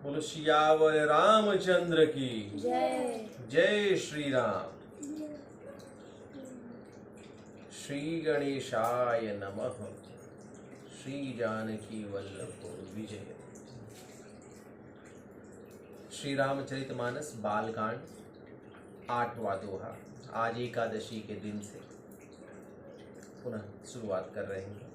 बोलो सियावर रामचंद्र की जय। जय। श्री राम। श्री गणेशाय नमः। श्री जानकी वल्लभ विजय। श्री रामचरितमानस बालकांड 8वां दोहा। आज एकादशी के दिन से पुनः शुरुआत कर रहे हैं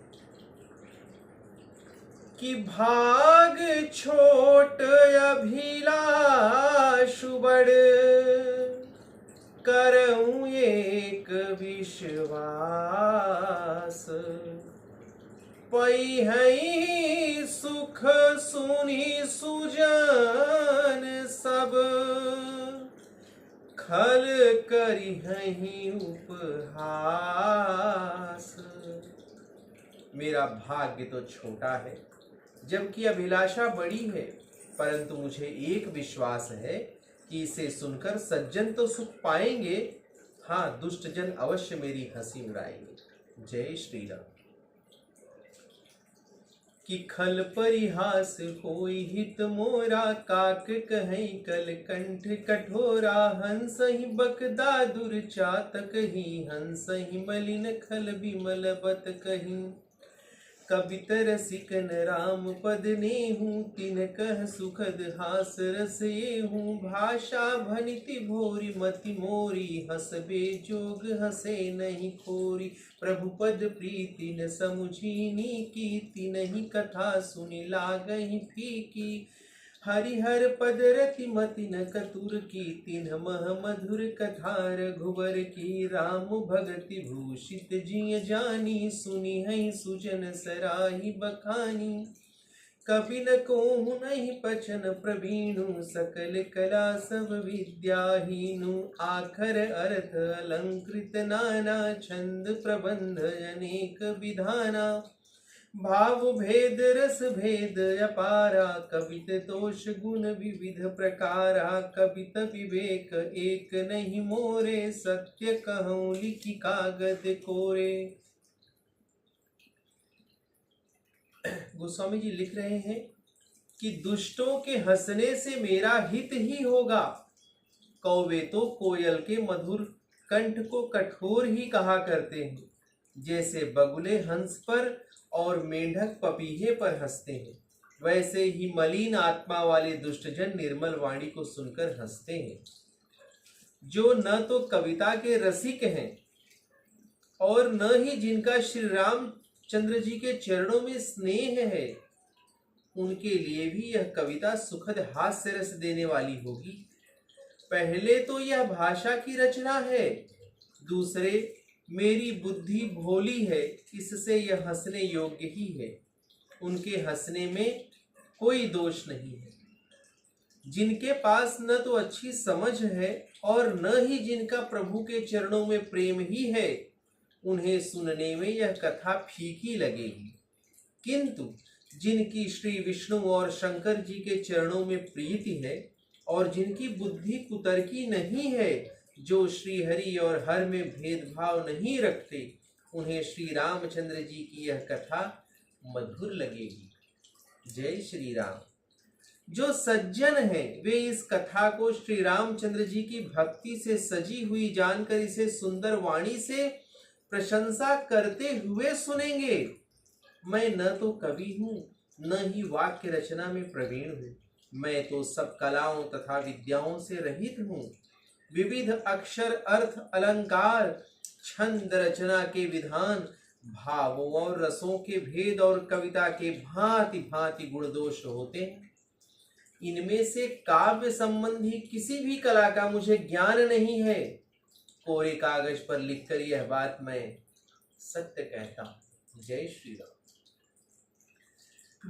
कि भाग छोट अभिलाष बड़ करऊं एक विश्वास पई है सुख सुनी सुजन सब खल करी है उपहास। मेरा भाग्य तो छोटा है जबकि अभिलाषा बड़ी है, परंतु मुझे एक विश्वास है कि इसे सुनकर सज्जन तो सुख पाएंगे, हाँ दुष्ट जन अवश्य मेरी हंसी उड़ाएंगे। जय श्री राम। कि खल परिहास होई हित मोरा काक कहीं कल कंठ कठोरा हंस ही बकदा दुर्चातक ही हंस ही मलिन खल विमल बत कहीं कवित रसिकन राम पद नेहूं तिन कह सुखद हास रसे हूँ भाषा भनिति भोरी मति मोरी हसबे जोग हसे नहीं खोरी प्रभु पद प्रीति न समुझीनी कीति नहीं कथा सुनि लागहि फीकी हरिहर पद रति मति न कतुर की तिन्ह मह मधुर कथा रघुवर की राम भगति भूषित जिय जानी सुनी है सुजन सराही बखानी कवि न कोहु नहीं पचन प्रवीणु सकल कला सब विद्याहीनु आखर अर्थ अलंकृत नाना छंद प्रबंध अनेक विधाना भाव भेद रस भेद अपारा कवित दोष गुण विविध प्रकारा कवित विवेक एक नहीं मोरे सत्य कहूं लिखि कागद कोरे। गोस्वामी जी लिख रहे हैं कि दुष्टों के हंसने से मेरा हित ही होगा। कौवे तो कोयल के मधुर कंठ को कठोर ही कहा करते हैं, जैसे बगुले हंस पर और मेंढक पपीहे पर हंसते हैं, वैसे ही मलिन आत्मा वाले दुष्टजन निर्मल वाणी को सुनकर हंसते हैं। जो न तो कविता के रसिक हैं और न ही जिनका श्री रामचंद्र जी के चरणों में स्नेह है, उनके लिए भी यह कविता सुखद हास्य रस देने वाली होगी। पहले तो यह भाषा की रचना है, दूसरे मेरी बुद्धि भोली है, इससे यह हंसने योग्य ही है। उनके हंसने में कोई दोष नहीं है। जिनके पास न तो अच्छी समझ है और न ही जिनका प्रभु के चरणों में प्रेम ही है, उन्हें सुनने में यह कथा फीकी लगेगी। किंतु जिनकी श्री विष्णु और शंकर जी के चरणों में प्रीति है और जिनकी बुद्धि कुतर्की नहीं है, जो श्री हरि और हर में भेदभाव नहीं रखते, उन्हें श्री रामचंद्र जी की यह कथा मधुर लगेगी। जय श्री राम। जो सज्जन हैं वे इस कथा को श्री रामचंद्र जी की भक्ति से सजी हुई जानकर इसे सुंदर वाणी से प्रशंसा करते हुए सुनेंगे। मैं न तो कवि हूँ न ही वाक्य रचना में प्रवीण हूँ, मैं तो सब कलाओं तथा विद्याओं से रहित हूँ। विविध अक्षर अर्थ अलंकार छंद रचना के विधान भावों और रसों के भेद और कविता के भांति भांति गुण दोष होते हैं। इनमें से काव्य संबंधी किसी भी कला का मुझे ज्ञान नहीं है। कोरे कागज पर लिखकर यह बात मैं सत्य कहता हूं। जय श्री राम।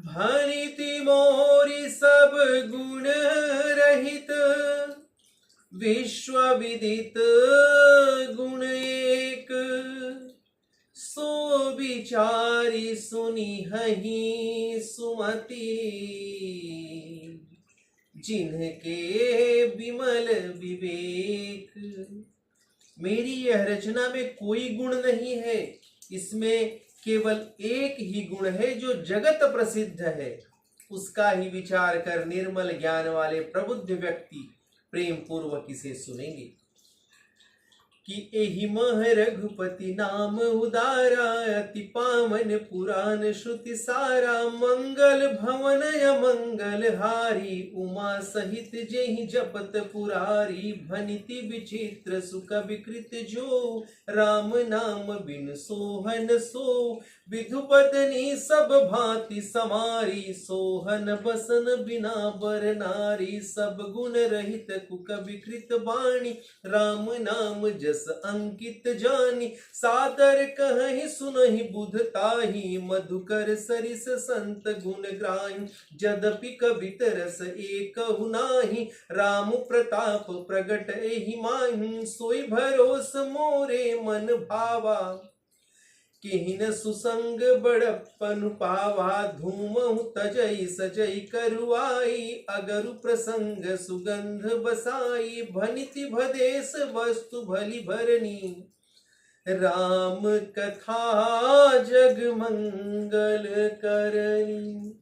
भनिति मोरी सब गुण रहित विश्व विदित गुण एक सो विचारी सुनी हहि सुमति जिनके विमल विवेक। मेरी यह रचना में कोई गुण नहीं है, इसमें केवल एक ही गुण है जो जगत प्रसिद्ध है, उसका ही विचार कर निर्मल ज्ञान वाले प्रबुद्ध व्यक्ति प्रेम पूर्वक इसे सुनेंगे कि एहि मह रघुपति नाम उदारा, अति पावन पुराण श्रुति सारा, मंगल भवन मंगल हारी, उमा सहित जेहि जपत पुरारी, भनिति विचित्र सुख विकृत जो, राम नाम बिन सोहन सो, विधुपत्नी सब भांति समारी, सोहन बसन बिना बर नारी, सब गुण रहित कुक विकृत बाणी, राम नाम जस अंकित जानी, सादर कहि सुनहि बुध ताहि, मधुकर सरिस संत गुण ग्राहि, जदपि कवित रस एकहु नाहि, राम प्रताप प्रगट एहि माहि, सोई भरोस मोरे मन भावा, किहिन सुसंग बड़प्पन पावा, धूमहु तजई सजई करुआई, अगरु प्रसंग सुगंध बसाई, भनिति भदेश वस्तु भली भरनी, राम कथा जग मंगल करनी।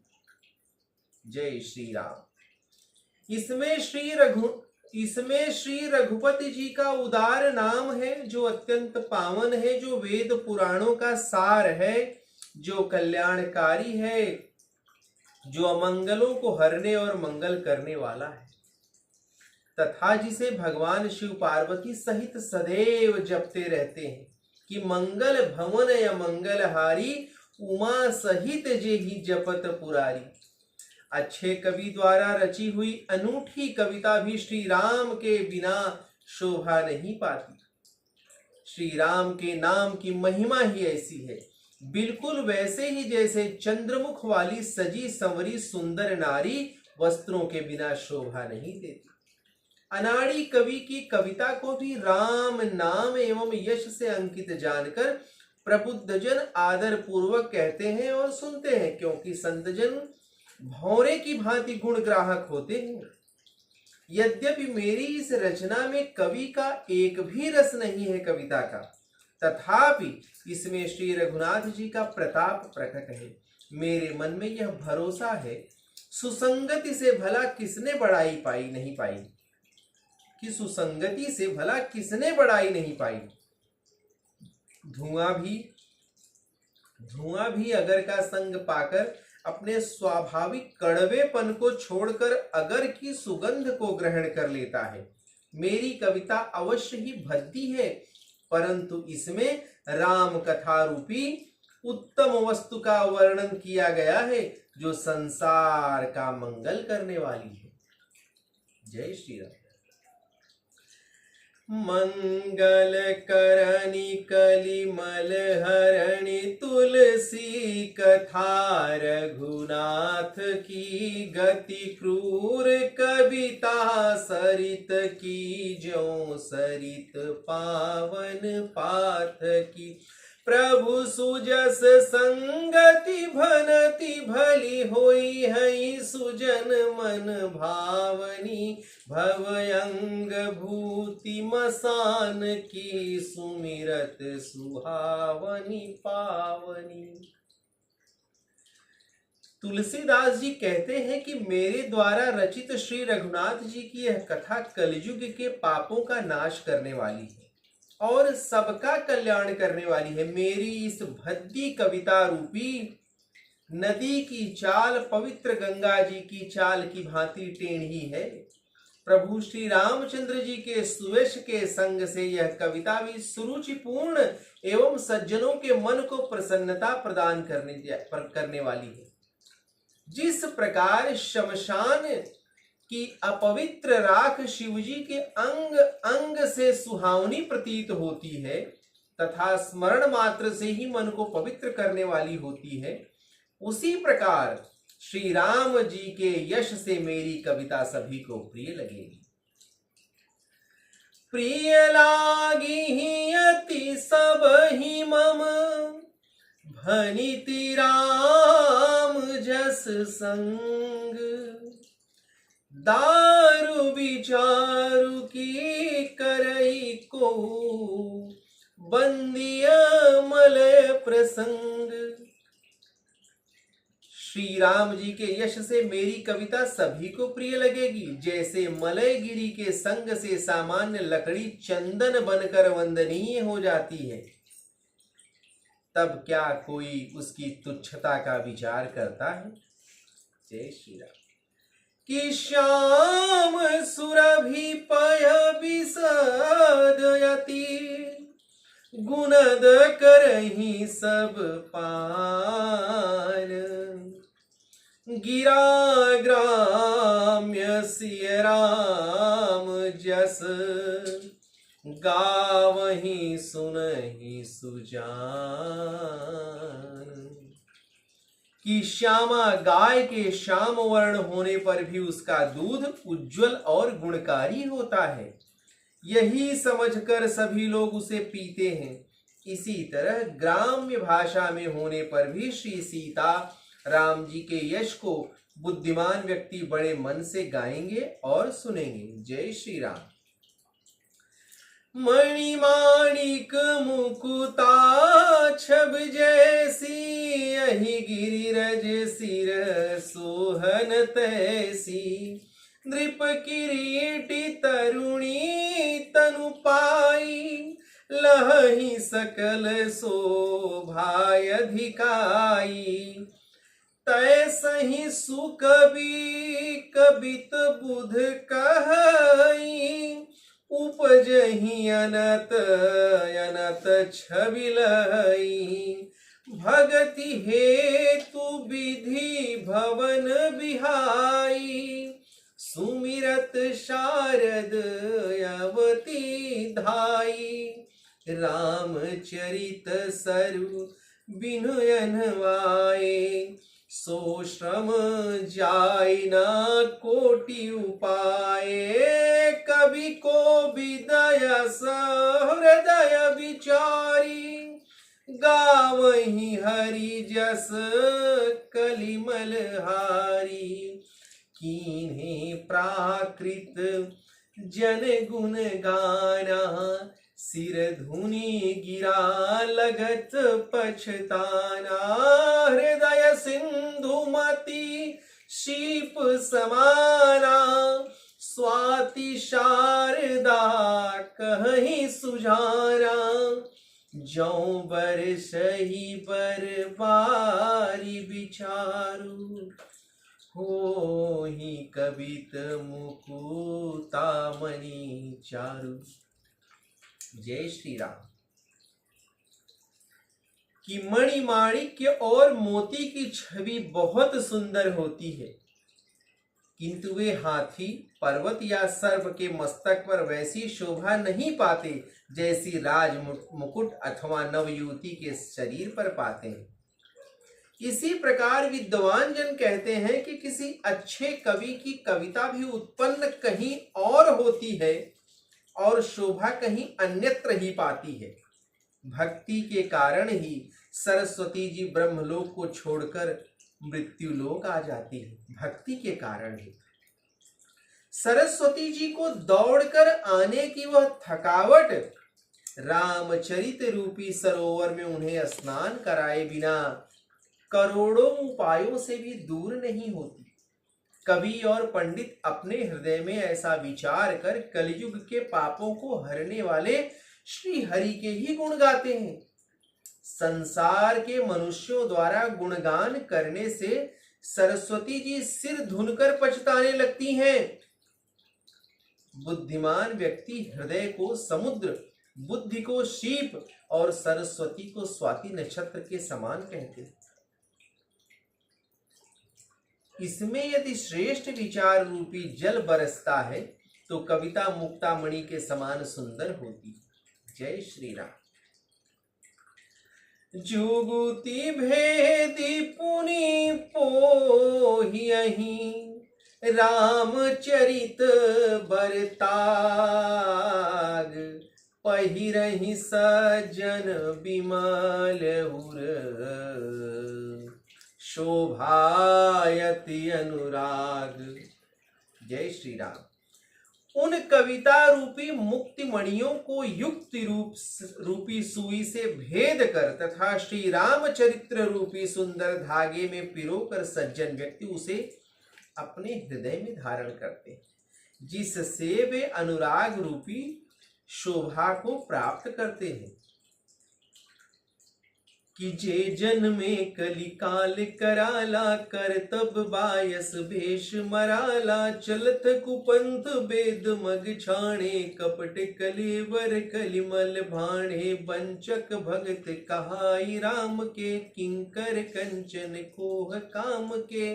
जय श्री राम। इसमें श्री रघुपति जी का उदार नाम है, जो अत्यंत पावन है, जो वेद पुराणों का सार है, जो कल्याणकारी है, जो अमंगलों को हरने और मंगल करने वाला है, तथा जिसे भगवान शिव पार्वती सहित सदैव जपते रहते हैं कि मंगल भवन या मंगलहारी, उमा सहित जेहि जपत पुरारी। अच्छे कवि द्वारा रची हुई अनूठी कविता भी श्री राम के बिना शोभा नहीं पाती। श्री राम के नाम की महिमा ही ऐसी है, बिल्कुल वैसे ही जैसे चंद्रमुख वाली सजी संवरी सुंदर नारी वस्त्रों के बिना शोभा नहीं देती। अनाड़ी कवि की कविता को भी राम नाम एवं यश से अंकित जानकर प्रबुद्धजन आदर पूर्वक कहते हैं और सुनते हैं, क्योंकि संतजन भौरे की भांति गुण ग्राहक होते हैं। यद्यपि मेरी इस रचना में कवि का एक भी रस नहीं है कविता का, तथापि इसमें श्री रघुनाथ जी का प्रताप प्रकट है। मेरे मन में यह भरोसा है, सुसंगति से भला किसने बड़ाई पाई नहीं पाई, कि सुसंगति से भला किसने बड़ाई नहीं पाई। धुआं भी अगर का संग पाकर अपने स्वाभाविक कड़वेपन को छोड़कर अगर की सुगंध को ग्रहण कर लेता है। मेरी कविता अवश्य ही भद्दी है, परंतु इसमें राम कथा रूपी उत्तम वस्तु का वर्णन किया गया है, जो संसार का मंगल करने वाली है। जय श्री राम। मंगल करनी कलिमल हरणी, तुलसी कथा रघुनाथ की, गति क्रूर कविता सरित की, ज्यों सरित पावन पाथ की। प्रभु सुजस संगति भनति भली, होई है सुजन मन भावनी, भवयंग भूति मसान की, सुमिरत सुहावनी पावनी। तुलसीदास जी कहते हैं कि मेरे द्वारा रचित श्री रघुनाथ जी की यह कथा कलयुग के पापों का नाश करने वाली है और सबका कल्याण करने वाली है। मेरी इस भद्दी कविता रूपी नदी की चाल पवित्र गंगा जी की चाल की भांति टेढ़ी है। प्रभु श्री रामचंद्र जी के सुयश के संग से यह कविता भी सुरुचिपूर्ण एवं सज्जनों के मन को प्रसन्नता प्रदान करने वाली है। जिस प्रकार शमशान की अपवित्र राख शिवजी के अंग अंग से सुहावनी प्रतीत होती है तथा स्मरण मात्र से ही मन को पवित्र करने वाली होती है, उसी प्रकार श्री राम जी के यश से मेरी कविता सभी को प्रिय लगेगी। प्रिय लागी ही अति सब ही मम, भनिति राम जस संग, दारु विचारु की करई को, बंदिया मलय प्रसंग। श्री राम जी के यश से मेरी कविता सभी को प्रिय लगेगी। जैसे मलयगिरी के संग से सामान्य लकड़ी चंदन बनकर वंदनीय हो जाती है, तब क्या कोई उसकी तुच्छता का विचार करता है। जय श्री राम। कि श्याम सुरभि पय विसदयति, गुणद करहि सब पान। गिरा ग्राम्य सिय राम जस, गावहि सुनहि सुजान। कि श्यामा गाय के श्याम वर्ण होने पर भी उसका दूध उज्जवल और गुणकारी होता है, यही समझकर सभी लोग उसे पीते हैं। इसी तरह ग्राम्य भाषा में होने पर भी श्री सीता राम जी के यश को बुद्धिमान व्यक्ति बड़े मन से गाएंगे और सुनेंगे। जय श्री राम। मणिमाणिक मुकुता छब जैसी, यही गिरिरज सिर सोहन तैसी। नृप किरीटी तरुणी तनु पाई, लहहि सकल शोभाय अधिकाई। तैसहि सुकवि कबित बुध कहई, उपजहि अनत अनत छवि लहई। भगति हेतु विधि भवन बिहाई, सुमिरत शारद अवती धाई। रामचरित सरु बिनुयन वाए, सो श्रम जाय न कोटि उपाय। कवि को विदय सहृदय विचारी, गावहि हरि जस कलिमल हारी। कीन्हे प्राकृत जन गुण गाना, सिर धुनि गिरा लगत पछताना। हृदय सिंधुमती शीप समाना, स्वाति शारदा कहीं सुजाना। जौं बरसहि बरबारी विचारू, होहि कबित मुकुता मणि चारु। जय श्री राम। कि मणिमाणिक्य और मोती की छवि बहुत सुंदर होती है, किंतु वे हाथी, पर्वत या सर्प के मस्तक पर वैसी शोभा नहीं पाते जैसी राज मुकुट अथवा नवयुवती के शरीर पर पाते हैं। इसी प्रकार विद्वान जन कहते हैं कि किसी अच्छे कवि की कविता भी उत्पन्न कहीं और होती है और शोभा कहीं अन्यत्र ही पाती है। भक्ति के कारण ही सरस्वती जी ब्रह्मलोक को छोड़कर मृत्युलोक आ जाती है। भक्ति के कारण ही सरस्वती जी को दौड़कर आने की वह थकावट रामचरित रूपी सरोवर में उन्हें स्नान कराए बिना करोड़ों उपायों से भी दूर नहीं होती। कवि और पंडित अपने हृदय में ऐसा विचार कर कलयुग के पापों को हरने वाले श्री हरि के ही गुण गाते हैं। संसार के मनुष्यों द्वारा गुणगान करने से सरस्वती जी सिर धुनकर पछताने लगती हैं। बुद्धिमान व्यक्ति हृदय को समुद्र, बुद्धि को शीप और सरस्वती को स्वाति नक्षत्र के समान कहते हैं। इसमें यदि श्रेष्ठ विचार रूपी जल बरसता है तो कविता मुक्तामणि के समान सुंदर होती। जय श्री राम। जुगुति भेदी पुनि पोहियहि, रामचरित बरताग। पहिरहि सज्जन बिमल उर, शोभायति अनुराग। जय श्री राम। उन कविता रूपी मुक्ति मणियों को युक्ति रूपी सुई से भेद कर तथा श्री रामचरित्र रूपी सुंदर धागे में पिरोकर सज्जन व्यक्ति उसे अपने हृदय में धारण करते हैं, जिससे वे अनुराग रूपी शोभा को प्राप्त करते हैं। कि जे जन्मे कलिकाल कराला कर तब बायस भेष मराला चलत कुपंथ बेद मग छाणे कपट कलेवर कलिमल भाणे बंचक भगत कहाई राम के किंकर कंचन कोह काम के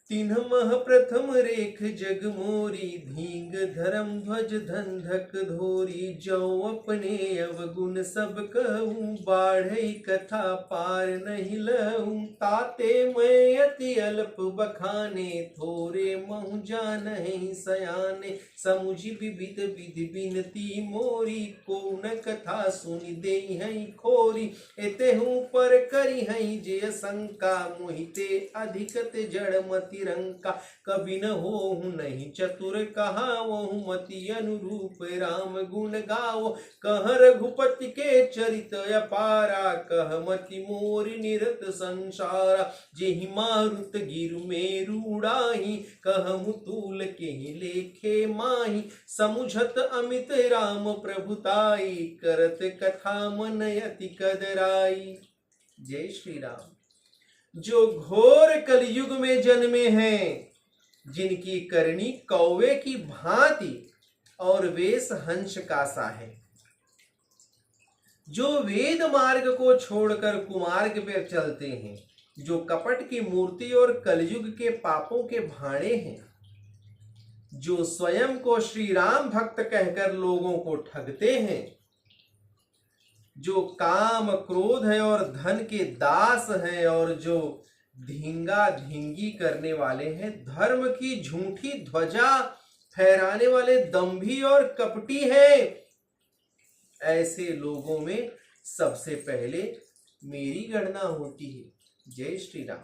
तिन्ह मह प्रथम रेख जग मोरी धींग धर्म ध्वज धंधक धोरी जो अपने अवगुण सब कहूँ बाढ़ई कथा पार नहीं लहूँ ताते मैं अति अल्प बखाने थोरे महु जानहि सयाने समुझि विविध विधि बिनती मोरी को न कथा सुनि देई हई खोरी एतेहू पर करी हई जे शंका मोहिते अधिकत जड़मति रंका कभी न हो नहीं चतुर कहावो मति अनुरूप राम गुण गाओ कह रघुपति के चरित अपारा कह मति मोर निरत संसारा जेहि मारुत गिरु मेरु उड़ाही कह मुतुल के लेखे माही समुझत अमित राम प्रभुताई करत कथा मन अति कदराई। जय श्री राम। जो घोर कलयुग में जन्मे हैं, जिनकी करनी कौवे की भांति और वेश हंस का सा है, जो वेद मार्ग को छोड़कर कुमार्ग पर चलते हैं, जो कपट की मूर्ति और कलयुग के पापों के भाणे हैं, जो स्वयं को श्री राम भक्त कहकर लोगों को ठगते हैं, जो काम क्रोध है और धन के दास हैं और जो धींगा धींगी करने वाले हैं, धर्म की झूठी ध्वजा फहराने वाले दंभी और कपटी हैं, ऐसे लोगों में सबसे पहले मेरी गणना होती है। जय श्री राम।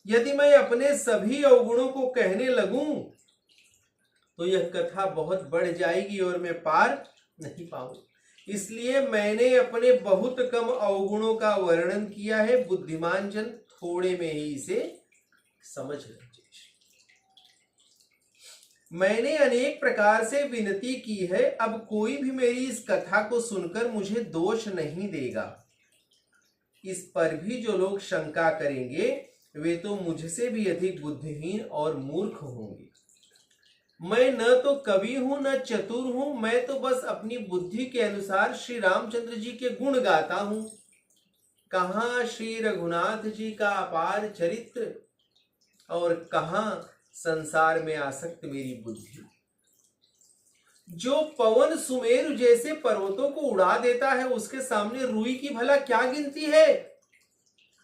यदि मैं अपने सभी अवगुणों को कहने लगूं तो यह कथा बहुत बढ़ जाएगी और मैं पार नहीं पाऊंगा। इसलिए मैंने अपने बहुत कम अवगुणों का वर्णन किया है। बुद्धिमान जन थोड़े में ही इसे समझ लें। मैंने अनेक प्रकार से विनती की है, अब कोई भी मेरी इस कथा को सुनकर मुझे दोष नहीं देगा। इस पर भी जो लोग शंका करेंगे वे तो मुझसे भी अधिक बुद्धिहीन और मूर्ख होंगे। मैं न तो कवि हूं न चतुर हूं, मैं तो बस अपनी बुद्धि के अनुसार श्री रामचंद्र जी के गुण गाता हूं। कहां श्री रघुनाथ जी का अपार चरित्र और कहां संसार में आसक्त मेरी बुद्धि। जो पवन सुमेरु जैसे पर्वतों को उड़ा देता है, उसके सामने रुई की भला क्या गिनती है।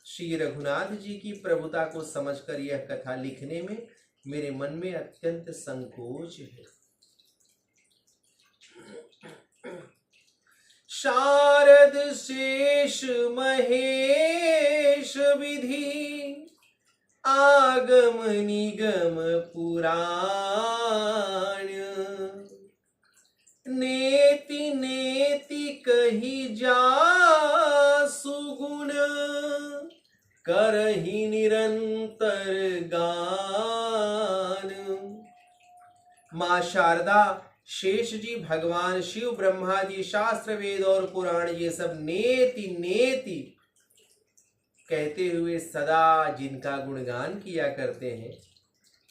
श्री रघुनाथ जी की प्रभुता को समझकर यह कथा लिखने में मेरे मन में अत्यंत संकोच है। शारद शेष महेश विधि आगम निगम पुराण नेति नेति कही जा सुगुण करहि निरंतर गान। मां शारदा, शेष जी, भगवान शिव, ब्रह्मा जी, शास्त्र वेद और पुराण ये सब नेति नेति कहते हुए सदा जिनका गुणगान किया करते हैं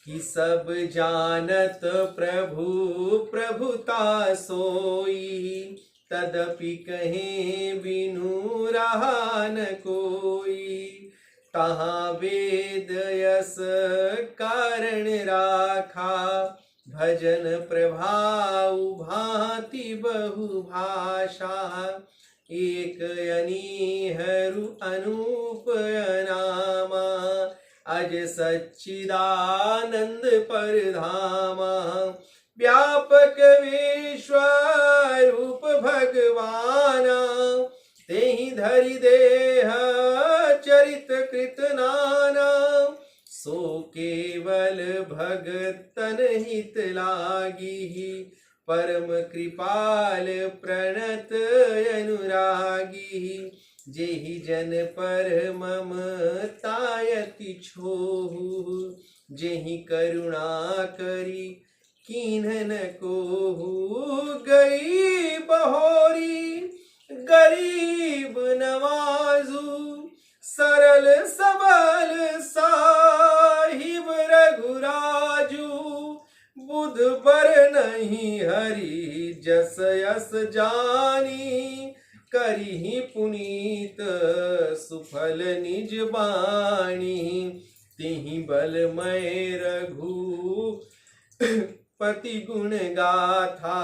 कि सब जानत प्रभु प्रभुता सोई तदपि कहे बिनु रहा न कोई तहाँ वेद यस कारण राखा भजन प्रभाव भांति बहु भाषा एक अनीहरु अनूप नामा अज सच्चिदानंद परधामा व्यापक विश्वरूप भगवाना तेहि धरि देह चरित कृत नाना सो केवल भगतन हित लागी, परम कृपाल प्रणत अनुरागी, जेहि जन पर ममतायति छोहु, जेहि करुणा करी कीन्ह न कोहु, गई बहोरी गरीब नवाजू, सरल सबल साहिब रघुराजू, बुध बर नहीं हरि जस यस जानी, करिहि पुनीत सुफल निज बाणी, तिहि बल मैं रघु पति गुण गाथा,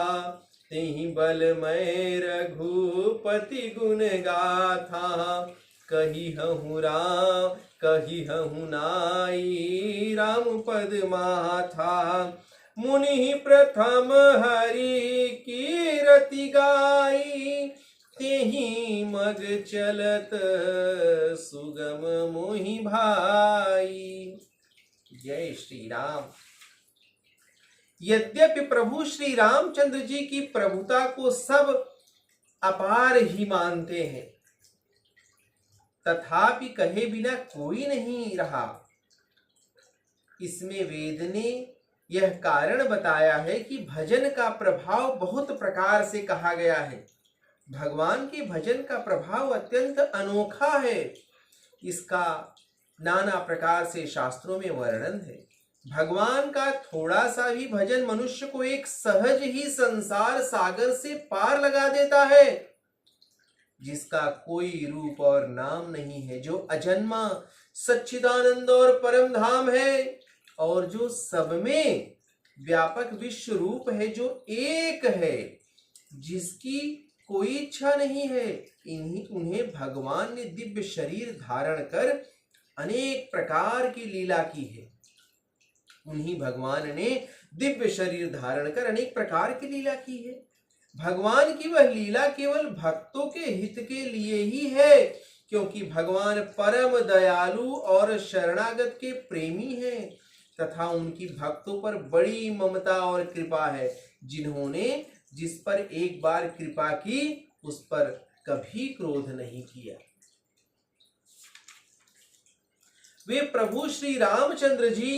तिहि बल मैं रघुपति गुण गाथा, कहिहु नाई राम पद माथा, मुनि प्रथम हरि कीरति गाई, तेहि मग चलत सुगम मोहि भाई। जय श्री राम। यद्यपि प्रभु श्री रामचंद्र जी की प्रभुता को सब अपार ही मानते हैं, तथापि कहे बिना कोई नहीं रहा। इसमें वेद ने यह कारण बताया है कि भजन का प्रभाव बहुत प्रकार से कहा गया है। भगवान के भजन का प्रभाव अत्यंत अनोखा है। इसका नाना प्रकार से शास्त्रों में वर्णन है। भगवान का थोड़ा सा भी भजन मनुष्य को एक सहज ही संसार सागर से पार लगा देता है, जिसका कोई रूप और नाम नहीं है, जो अजन्मा सच्चिदानंद और परम धाम है, और जो सब में व्यापक विश्व रूप है, जो एक है, जिसकी कोई इच्छा नहीं है। उन्हें भगवान ने दिव्य शरीर धारण कर अनेक प्रकार की लीला की है। उन्हीं भगवान ने दिव्य शरीर धारण कर अनेक प्रकार की लीला की है। भगवान की वह लीला केवल भक्तों के हित के लिए ही है, क्योंकि भगवान परम दयालु और शरणागत के प्रेमी हैं, तथा उनकी भक्तों पर बड़ी ममता और कृपा है। जिन्होंने जिस पर एक बार कृपा की, उस पर कभी क्रोध नहीं किया। वे प्रभु श्री रामचंद्र जी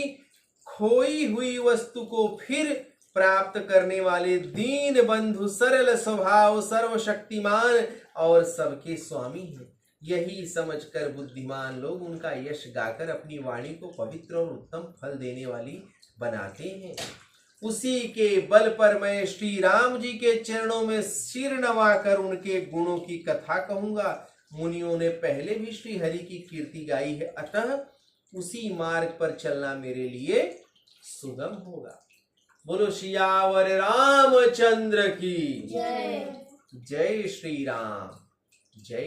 खोई हुई वस्तु को फिर प्राप्त करने वाले दीन बंधु, सरल स्वभाव, सर्वशक्तिमान और सबके स्वामी हैं। यही समझकर बुद्धिमान लोग उनका यश गाकर अपनी वाणी को पवित्र और उत्तम फल देने वाली बनाते हैं। उसी के बल पर मैं श्री राम जी के चरणों में सिर नवाकर उनके गुणों की कथा कहूंगा। मुनियों ने पहले भी श्री हरि की कीर्ति गाई है, अतः उसी मार्ग पर चलना मेरे लिए सुगम होगा। बोलो सियावर रामचंद्र की जय। जय श्री राम। जय।